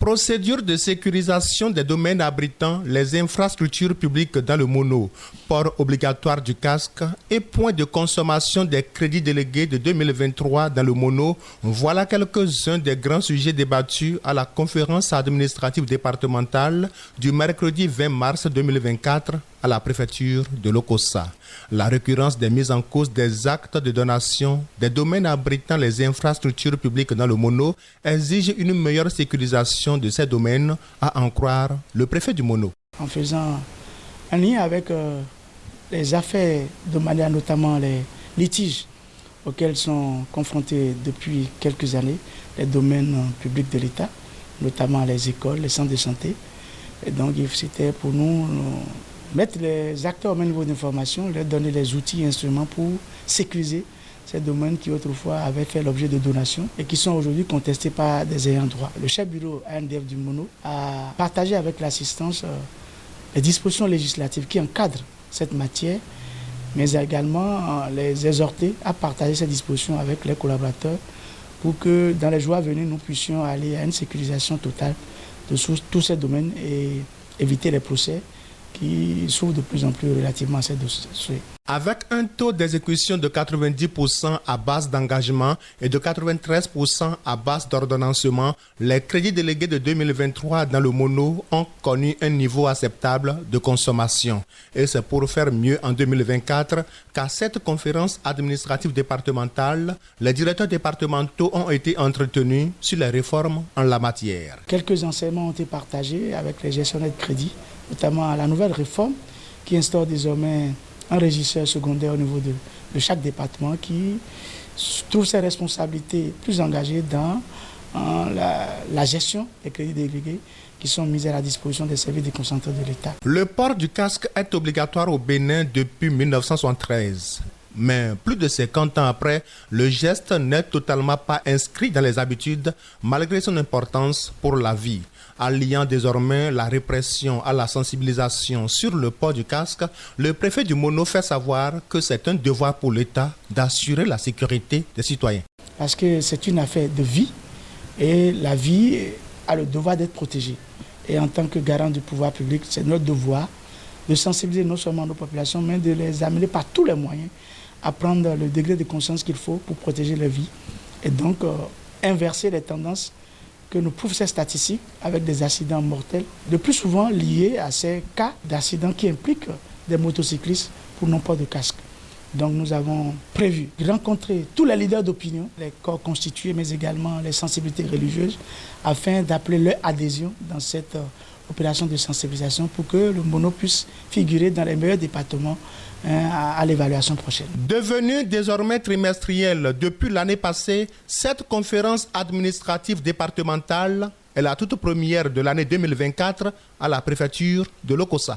Procédure de sécurisation des domaines abritant les infrastructures publiques dans le Mono, port obligatoire du casque et point de consommation des crédits délégués de 2023 dans le Mono, voilà quelques-uns des grands sujets débattus à la conférence administrative départementale du mercredi 20 mars 2024 à la préfecture de Lokossa. La récurrence des mises en cause des actes de donation des domaines abritant les infrastructures publiques dans le Mono exige une meilleure sécurisation de ces domaines, à en croire le préfet du Mono. En faisant un lien avec les affaires de manière, notamment les litiges auxquels sont confrontés depuis quelques années les domaines publics de l'État, notamment les écoles, les centres de santé. Et donc c'était pour nous mettre les acteurs au même niveau d'information, leur donner les outils et instruments pour sécuriser ces domaines qui autrefois avaient fait l'objet de donations et qui sont aujourd'hui contestés par des ayants droit. Le chef bureau ANDF du Mono a partagé avec l'assistance les dispositions législatives qui encadrent cette matière, mais également les exhorter à partager ces dispositions avec les collaborateurs pour que dans les jours à venir, nous puissions aller à une sécurisation totale de tous ces domaines et éviter les procès qui s'ouvrent de plus en plus relativement à ces dossiers. Avec un taux d'exécution de 90% à base d'engagement et de 93% à base d'ordonnancement, les crédits délégués de 2023 dans le Mono ont connu un niveau acceptable de consommation. Et c'est pour faire mieux en 2024 qu'à cette conférence administrative départementale, les directeurs départementaux ont été entretenus sur les réformes en la matière. Quelques enseignements ont été partagés avec les gestionnaires de crédit, notamment la nouvelle réforme qui instaure désormais un régisseur secondaire au niveau de chaque département qui trouve ses responsabilités plus engagées dans la gestion des crédits délégués qui sont mis à la disposition des services déconcentrés de l'État. Le port du casque est obligatoire au Bénin depuis 1973. Mais plus de 50 ans après, le geste n'est totalement pas inscrit dans les habitudes malgré son importance pour la vie. Alliant désormais la répression à la sensibilisation sur le port du casque, le préfet du Mono fait savoir que c'est un devoir pour l'État d'assurer la sécurité des citoyens. Parce que c'est une affaire de vie et la vie a le devoir d'être protégée. Et en tant que garant du pouvoir public, c'est notre devoir de sensibiliser non seulement nos populations, mais de les amener par tous les moyens à prendre le degré de conscience qu'il faut pour protéger leur vie. Et donc inverser les tendances que nous prouvent ces statistiques avec des accidents mortels, le plus souvent liés à ces cas d'accidents qui impliquent des motocyclistes pour non-port de casque. Donc nous avons prévu de rencontrer tous les leaders d'opinion, les corps constitués, mais également les sensibilités religieuses, afin d'appeler leur adhésion dans cette opération de sensibilisation pour que le Mono puisse figurer dans les meilleurs départements à l'évaluation prochaine. Devenue désormais trimestrielle depuis l'année passée, cette conférence administrative départementale est la toute première de l'année 2024 à la préfecture de Lokossa.